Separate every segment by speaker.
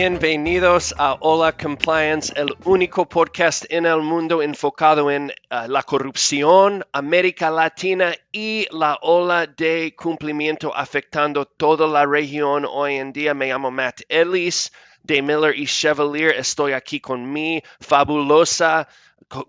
Speaker 1: Bienvenidos a Hola Compliance, el único podcast en el mundo enfocado en la corrupción, América Latina y la ola de cumplimiento afectando toda la región hoy en día. Me llamo Matt Ellis de Miller y Chevalier. Estoy aquí con mi fabulosa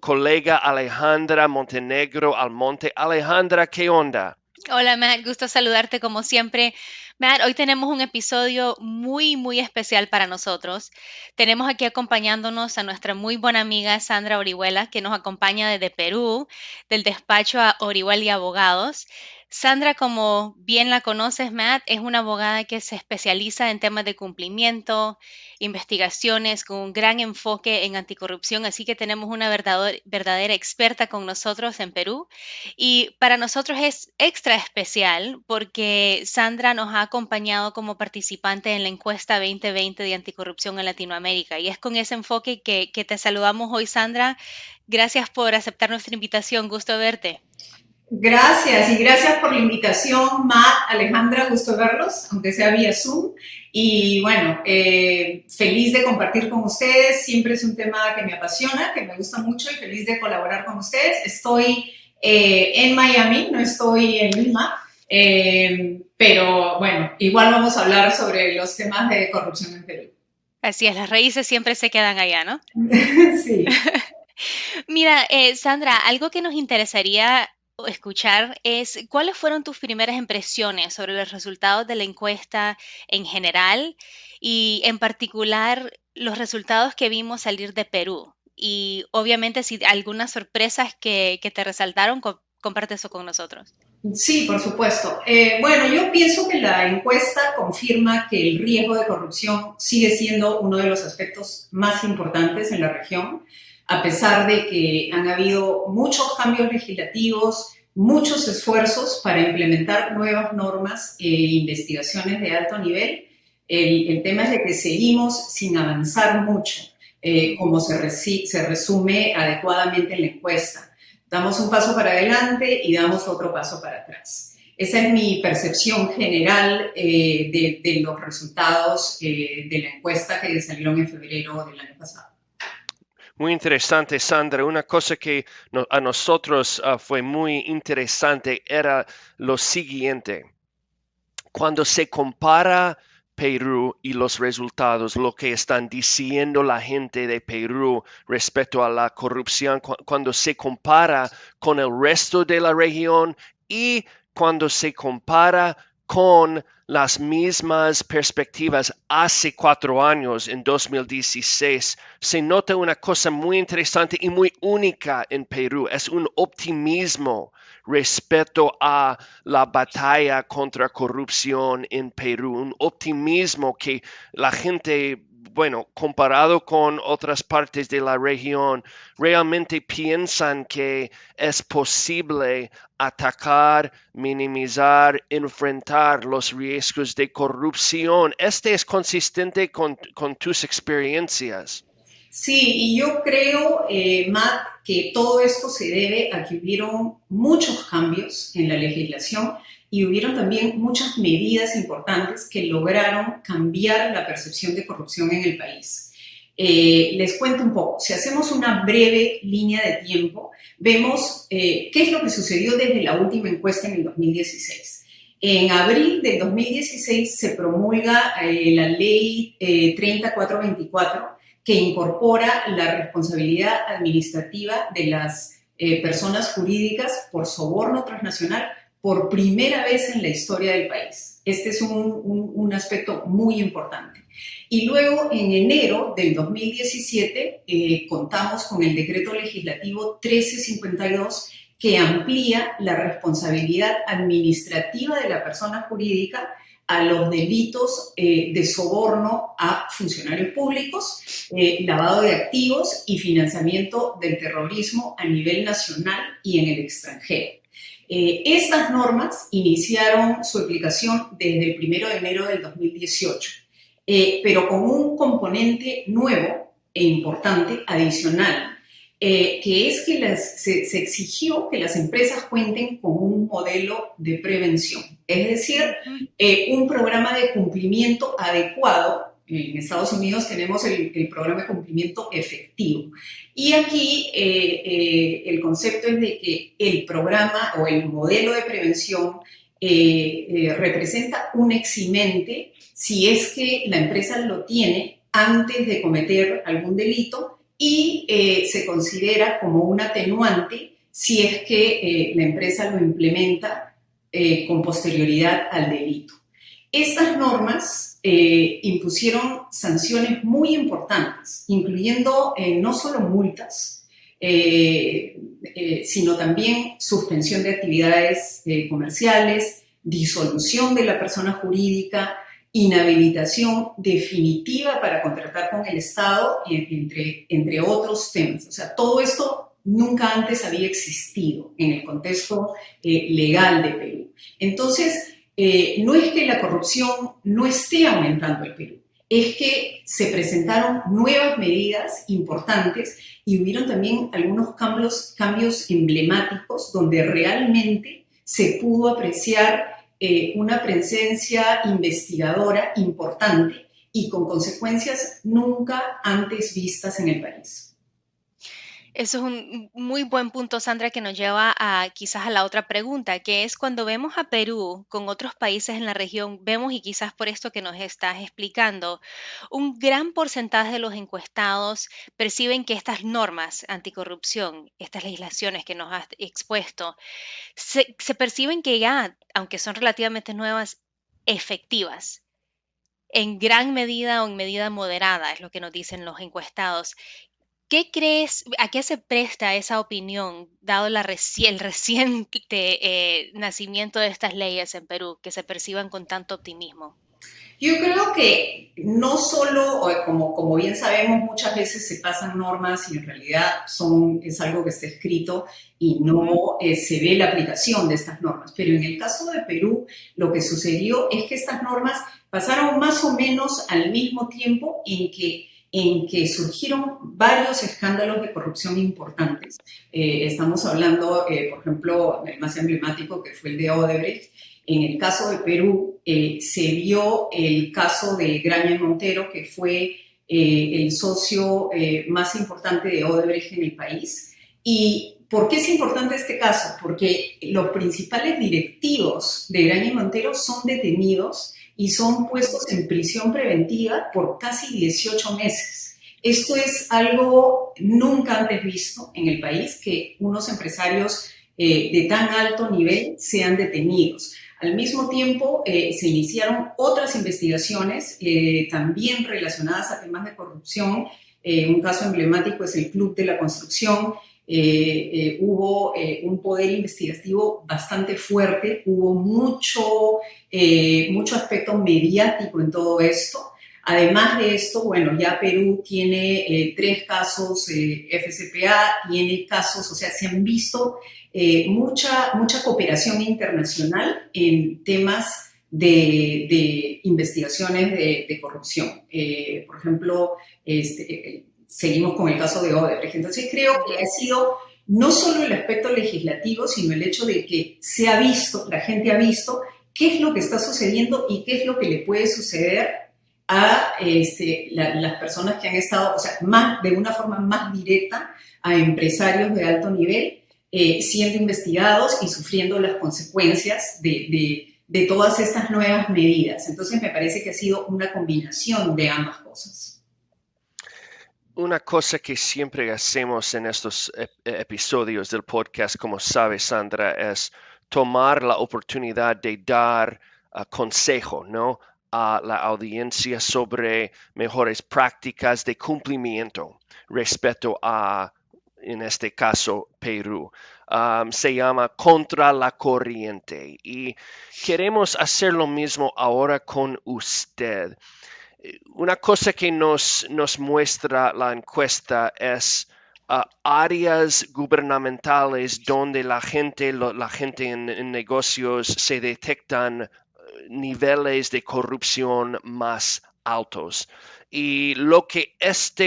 Speaker 1: colega Alejandra Montenegro Almonte. Alejandra, ¿qué onda?
Speaker 2: Hola Matt, gusto saludarte como siempre. Matt, hoy tenemos un episodio muy especial para nosotros. Tenemos aquí acompañándonos a nuestra muy buena amiga Sandra Orihuela, que nos acompaña desde Perú, del despacho a Orihuela y Abogados. Sandra, como bien la conoces, Matt, es una abogada que se especializa en temas de cumplimiento, investigaciones con un gran enfoque en anticorrupción, así que tenemos una verdadera experta con nosotros en Perú. Y para nosotros es extra especial porque Sandra nos ha acompañado como participante en la encuesta 2020 de anticorrupción en Latinoamérica. Y es con ese enfoque que te saludamos hoy, Sandra. Gracias por aceptar nuestra invitación. Gusto verte.
Speaker 3: Gracias y gracias por la invitación, Matt, Alejandra, gusto verlos, aunque sea vía Zoom. Y bueno, feliz de compartir con ustedes, siempre es un tema que me apasiona, que me gusta mucho y feliz de colaborar con ustedes. Estoy en Miami, no estoy en Lima, pero bueno, igual vamos a hablar sobre los temas de corrupción en Perú.
Speaker 2: Así es, las raíces siempre se quedan allá, ¿no?
Speaker 3: Sí.
Speaker 2: Mira, Sandra, algo que nos interesaría escuchar es cuáles fueron tus primeras impresiones sobre los resultados de la encuesta en general y en particular los resultados que vimos salir de Perú. Y obviamente si algunas sorpresas que te resaltaron, comparte eso con nosotros.
Speaker 3: Sí, por supuesto. Bueno, yo pienso que la encuesta confirma que el riesgo de corrupción sigue siendo uno de los aspectos más importantes en la región, a pesar de que han habido muchos cambios legislativos, muchos esfuerzos para implementar nuevas normas e investigaciones de alto nivel. El tema es de que seguimos sin avanzar mucho, como se resume adecuadamente en la encuesta. Damos un paso para adelante y damos otro paso para atrás. Esa es mi percepción general de los resultados de la encuesta que salieron en febrero del año pasado.
Speaker 1: Muy interesante, Sandra. Una cosa que a nosotros fue muy interesante era lo siguiente. Cuando se compara Perú y los resultados, lo que están diciendo la gente de Perú respecto a la corrupción, cuando se compara con el resto de la región y cuando se compara con las mismas perspectivas hace 4 años, en 2016, se nota una cosa muy interesante y muy única en Perú. Es un optimismo respecto a la batalla contra corrupción en Perú, un optimismo que la gente, bueno, comparado con otras partes de la región, realmente piensan que es posible atacar, minimizar, enfrentar los riesgos de corrupción. Este es consistente con tus experiencias.
Speaker 3: Sí, y yo creo, Matt, que todo esto se debe a que hubieron muchos cambios en la legislación y hubieron también muchas medidas importantes que lograron cambiar la percepción de corrupción en el país. Les cuento un poco. Si hacemos una breve línea de tiempo, vemos qué es lo que sucedió desde la última encuesta en el 2016. En abril del 2016 se promulga la ley 30424 que incorpora la responsabilidad administrativa de las personas jurídicas por soborno transnacional por primera vez en la historia del país. Este es un aspecto muy importante. Y luego, en enero del 2017, contamos con el decreto legislativo 1352 que amplía la responsabilidad administrativa de la persona jurídica a los delitos de soborno a funcionarios públicos, lavado de activos y financiamiento del terrorismo a nivel nacional y en el extranjero. Estas normas iniciaron su aplicación desde el 1 de enero del 2018, pero con un componente nuevo e importante, adicional, que es que se exigió que las empresas cuenten con un modelo de prevención, es decir, un programa de cumplimiento adecuado En Estados Unidos tenemos el programa de cumplimiento efectivo. Y aquí el concepto es de que el programa o el modelo de prevención representa un eximente si es que la empresa lo tiene antes de cometer algún delito y se considera como un atenuante si es que la empresa lo implementa con posterioridad al delito. Estas normas impusieron sanciones muy importantes, incluyendo no solo multas, sino también suspensión de actividades comerciales, disolución de la persona jurídica, inhabilitación definitiva para contratar con el Estado, entre otros temas. O sea, todo esto nunca antes había existido en el contexto legal de Perú. Entonces, no es que la corrupción no esté aumentando en Perú, es que se presentaron nuevas medidas importantes y hubieron también algunos cambios emblemáticos donde realmente se pudo apreciar una presencia investigadora importante y con consecuencias nunca antes vistas en el país.
Speaker 2: Eso es un muy buen punto, Sandra, que nos lleva a quizás a la otra pregunta, que es cuando vemos a Perú con otros países en la región, vemos, y quizás por esto que nos estás explicando, un gran porcentaje de los encuestados perciben que estas normas anticorrupción, estas legislaciones que nos has expuesto, se perciben que ya, aunque son relativamente nuevas, efectivas. En gran medida o en medida moderada, es lo que nos dicen los encuestados. ¿Qué crees, a qué se presta esa opinión, dado el reciente nacimiento de estas leyes en Perú, que se perciban con tanto optimismo?
Speaker 3: Yo creo que no solo, como bien sabemos, muchas veces se pasan normas y en realidad es algo que está escrito y no se ve la aplicación de estas normas. Pero en el caso de Perú, lo que sucedió es que estas normas pasaron más o menos al mismo tiempo en que surgieron varios escándalos de corrupción importantes. Estamos hablando, por ejemplo, del más emblemático que fue el de Odebrecht. En el caso de Perú, se vio el caso de Graña y Montero, que fue el socio más importante de Odebrecht en el país. ¿Y por qué es importante este caso? Porque los principales directivos de Graña y Montero son detenidos y son puestos en prisión preventiva por casi 18 meses. Esto es algo nunca antes visto en el país, que unos empresarios de tan alto nivel sean detenidos. Al mismo tiempo, se iniciaron otras investigaciones también relacionadas a temas de corrupción. Un caso emblemático es el Club de la Construcción. Hubo un poder investigativo bastante fuerte, hubo mucho aspecto mediático en todo esto. Además de esto, bueno, ya Perú tiene 3 casos, FCPA tiene casos, o sea, se han visto mucha cooperación internacional en temas de investigaciones de corrupción. Por ejemplo, seguimos con el caso de Odebrecht. Entonces creo que ha sido no solo el aspecto legislativo, sino el hecho de que se ha visto, la gente ha visto qué es lo que está sucediendo y qué es lo que le puede suceder a las personas que han estado, o sea, de una forma más directa a empresarios de alto nivel, siendo investigados y sufriendo las consecuencias de todas estas nuevas medidas. Entonces me parece que ha sido una combinación de ambas cosas.
Speaker 1: Una cosa que siempre hacemos en estos episodios del podcast, como sabes, Sandra, es tomar la oportunidad de dar consejo, ¿no?, a la audiencia sobre mejores prácticas de cumplimiento respecto a, en este caso, Perú. Se llama Contra la Corriente y queremos hacer lo mismo ahora con usted. Una cosa que nos muestra la encuesta es áreas gubernamentales donde la gente en negocios se detectan niveles de corrupción más altos. Y lo que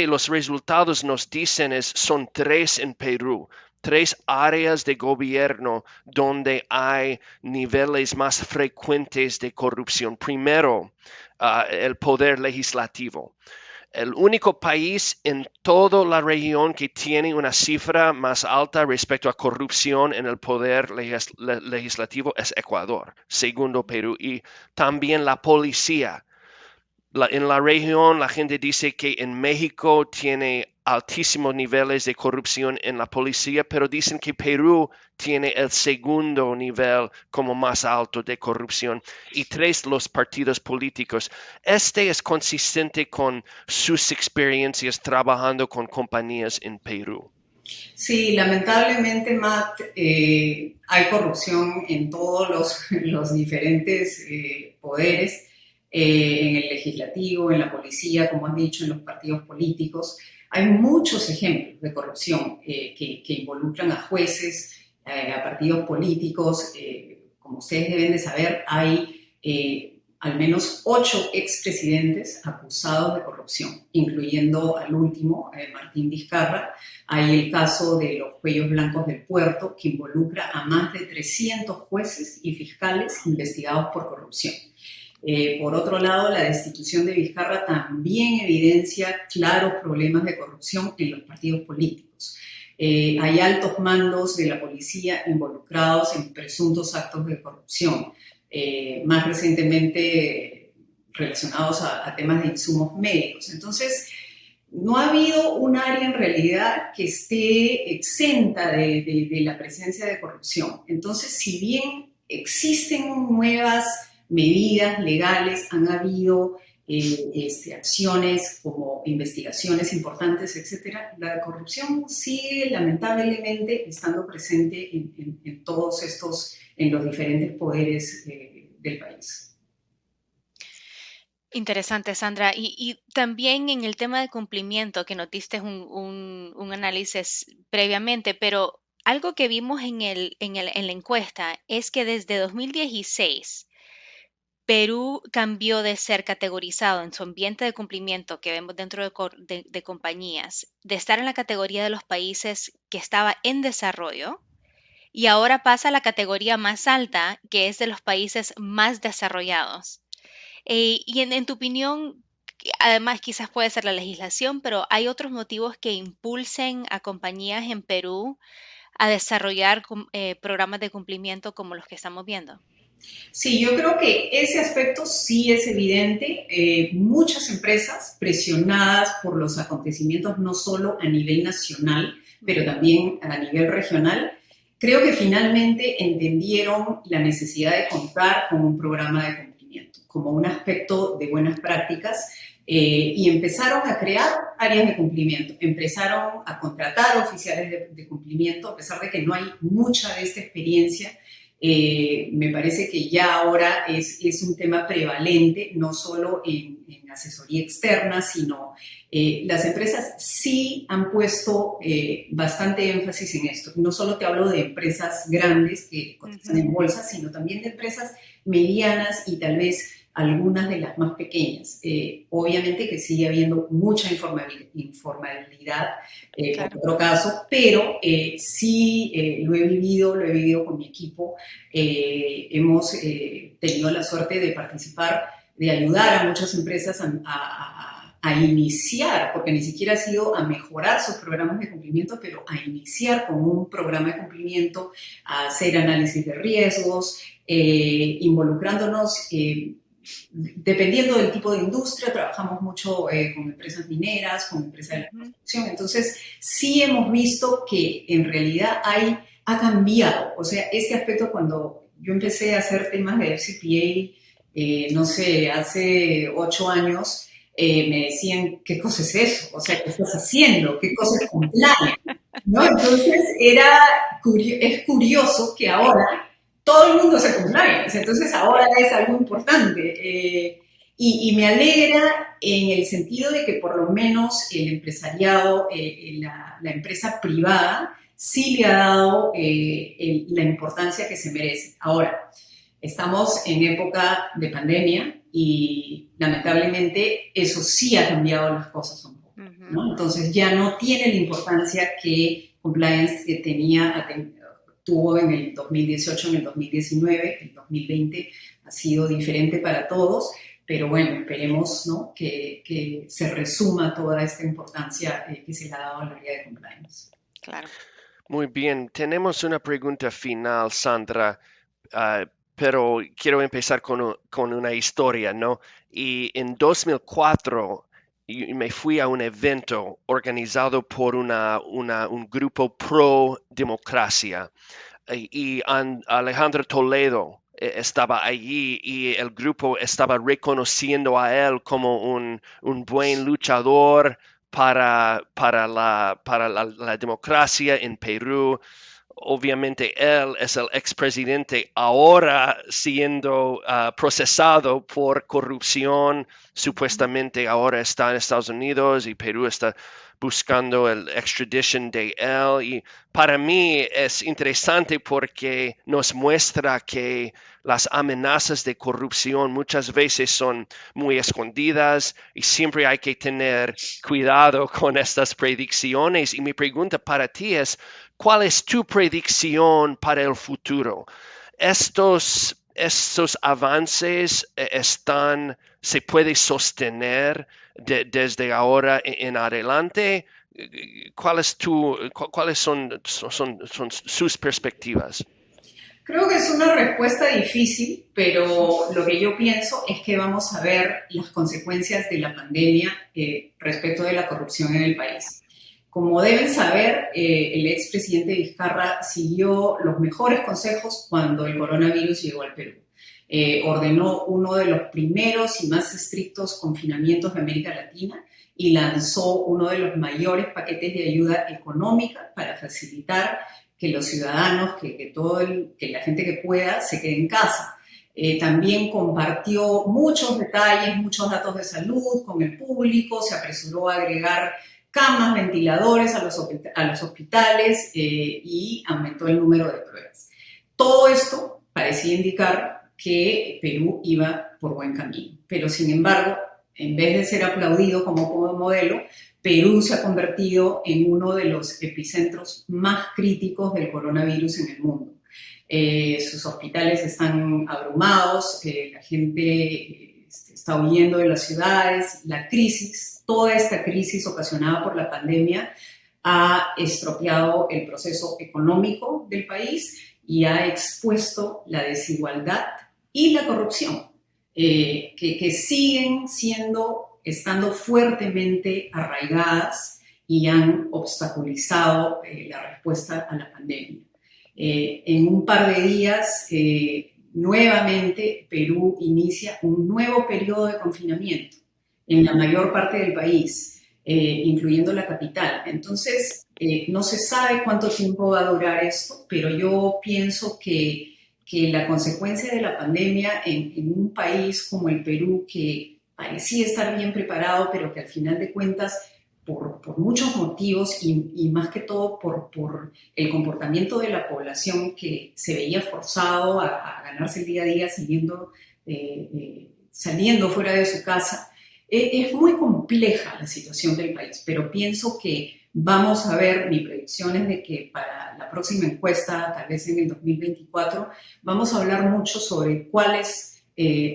Speaker 1: los resultados nos dicen son 3 en Perú. 3 áreas de gobierno donde hay niveles más frecuentes de corrupción. Primero, el poder legislativo. El único país en toda la región que tiene una cifra más alta respecto a corrupción en el poder legislativo es Ecuador, segundo Perú, y también la policía. En la región la gente dice que en México tiene altísimos niveles de corrupción en la policía, pero dicen que Perú tiene el segundo nivel como más alto de corrupción. Y tres, los partidos políticos. Este es consistente con sus experiencias trabajando con compañías en Perú.
Speaker 3: Sí, lamentablemente, Matt, hay corrupción en todos los diferentes poderes, en el legislativo, en la policía, como han dicho, en los partidos políticos. Hay muchos ejemplos de corrupción que involucran a jueces, a partidos políticos. Como ustedes deben de saber, hay al menos 8 expresidentes acusados de corrupción, incluyendo al último, Martín Vizcarra. Hay el caso de los cuellos blancos del puerto, que involucra a más de 300 jueces y fiscales investigados por corrupción. Por otro lado, la destitución de Vizcarra también evidencia claros problemas de corrupción en los partidos políticos. Hay altos mandos de la policía involucrados en presuntos actos de corrupción, más recientemente relacionados a temas de insumos médicos. Entonces, no ha habido un área en realidad que esté exenta de la presencia de corrupción. Entonces, si bien existen nuevas medidas legales, han habido acciones como investigaciones importantes, etcétera, la corrupción sigue lamentablemente estando presente en todos estos, en los diferentes poderes del país.
Speaker 2: Interesante, Sandra. Y también en el tema de cumplimiento, que nos diste un análisis previamente, pero algo que vimos en la encuesta es que desde 2016 Perú cambió de ser categorizado en su ambiente de cumplimiento que vemos dentro de compañías, de estar en la categoría de los países que estaba en desarrollo, y ahora pasa a la categoría más alta, que es de los países más desarrollados. Y en tu opinión, además quizás puede ser la legislación, pero ¿hay otros motivos que impulsen a compañías en Perú a desarrollar programas de cumplimiento como los que estamos viendo?
Speaker 3: Sí, yo creo que ese aspecto sí es evidente. Muchas empresas presionadas por los acontecimientos, no solo a nivel nacional, pero también a nivel regional, creo que finalmente entendieron la necesidad de contar con un programa de cumplimiento como un aspecto de buenas prácticas, y empezaron a crear áreas de cumplimiento, empezaron a contratar oficiales de cumplimiento, a pesar de que no hay mucha de esta experiencia. Me parece que ya ahora es un tema prevalente, no solo en asesoría externa, sino las empresas sí han puesto bastante énfasis en esto. No solo te hablo de empresas grandes que cotizan en bolsa, sino también de empresas medianas y tal vez algunas de las más pequeñas. Obviamente que sigue habiendo mucha informalidad,
Speaker 2: Claro.
Speaker 3: por otro caso, pero sí lo he vivido con mi equipo. Hemos tenido la suerte de participar, de ayudar a muchas empresas a iniciar, porque ni siquiera ha sido a mejorar sus programas de cumplimiento, pero a iniciar con un programa de cumplimiento, a hacer análisis de riesgos, involucrándonos. Dependiendo del tipo de industria, trabajamos mucho con empresas mineras, con empresas de la construcción. Entonces, sí hemos visto que en realidad ha cambiado. O sea, este aspecto, cuando yo empecé a hacer temas de FCPA, no sé, hace 8 años, me decían, ¿qué cosa es eso? O sea, ¿qué estás haciendo? ¿Qué cosa es compliance? ¿No? Entonces, es curioso que ahora todo el mundo se compliance, entonces ahora es algo importante. Y me alegra en el sentido de que por lo menos el empresariado, la empresa privada, sí le ha dado la importancia que se merece. Ahora, estamos en época de pandemia y lamentablemente eso sí ha cambiado las cosas un poco, ¿no? Entonces ya no tiene la importancia que compliance tuvo en el 2018, en el 2019, el 2020 ha sido diferente para todos, pero bueno, esperemos, ¿no?, que se resuma toda esta importancia que se le ha dado al área de compliance.
Speaker 2: Claro.
Speaker 1: Muy bien, tenemos una pregunta final, Sandra, pero quiero empezar con una historia, ¿no? Y en 2004 me fui a un evento organizado por un grupo pro democracia y Alejandro Toledo estaba allí y el grupo estaba reconociendo a él como un buen luchador para la democracia en Perú. Obviamente él es el expresidente ahora siendo procesado por corrupción. Supuestamente ahora está en Estados Unidos y Perú está buscando el extradition de él. Y para mí es interesante porque nos muestra que las amenazas de corrupción muchas veces son muy escondidas y siempre hay que tener cuidado con estas predicciones. Y mi pregunta para ti es, ¿cuál es tu predicción para el futuro? Estos avances se pueden sostener desde ahora en adelante. ¿Cuáles son sus perspectivas?
Speaker 3: Creo que es una respuesta difícil, pero lo que yo pienso es que vamos a ver las consecuencias de la pandemia respecto de la corrupción en el país. Como deben saber, el expresidente Vizcarra siguió los mejores consejos cuando el coronavirus llegó al Perú. Ordenó uno de los primeros y más estrictos confinamientos de América Latina y lanzó uno de los mayores paquetes de ayuda económica para facilitar que los ciudadanos, que la gente que pueda, se quede en casa. También compartió muchos detalles, muchos datos de salud con el público, se apresuró a agregar camas, ventiladores a los hospitales y aumentó el número de pruebas. Todo esto parecía indicar que Perú iba por buen camino, pero sin embargo, en vez de ser aplaudido como modelo, Perú se ha convertido en uno de los epicentros más críticos del coronavirus en el mundo. Sus hospitales están abrumados, la gente está huyendo de las ciudades, toda esta crisis ocasionada por la pandemia ha estropeado el proceso económico del país y ha expuesto la desigualdad y la corrupción, que siguen estando fuertemente arraigadas y han obstaculizado la respuesta a la pandemia. En un par de días, nuevamente, Perú inicia un nuevo periodo de confinamiento en la mayor parte del país, incluyendo la capital. Entonces, no se sabe cuánto tiempo va a durar esto, pero yo pienso que la consecuencia de la pandemia en un país como el Perú, que parecía estar bien preparado, pero que al final de cuentas, por muchos motivos y más que todo por el comportamiento de la población que se veía forzado a ganarse el día a día saliendo fuera de su casa, es muy compleja la situación del país, pero pienso que vamos a ver, mi predicción es de que para la próxima encuesta, tal vez en el 2024, vamos a hablar mucho sobre cuáles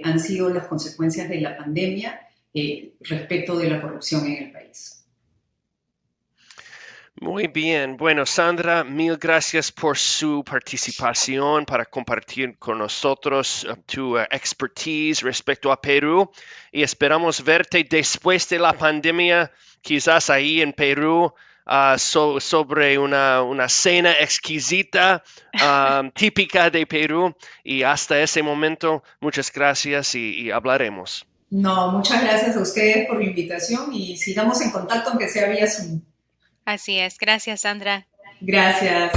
Speaker 3: han sido las consecuencias de la pandemia respecto de la corrupción en el país.
Speaker 1: Muy bien. Bueno, Sandra, mil gracias por su participación para compartir con nosotros tu expertise respecto a Perú y esperamos verte después de la pandemia, quizás ahí en Perú, sobre una cena exquisita, típica de Perú. Y hasta ese momento, muchas gracias y hablaremos.
Speaker 3: No, muchas gracias a ustedes por la invitación y sigamos en contacto aunque sea vía Zoom.
Speaker 2: Así es. Gracias, Sandra.
Speaker 3: Gracias.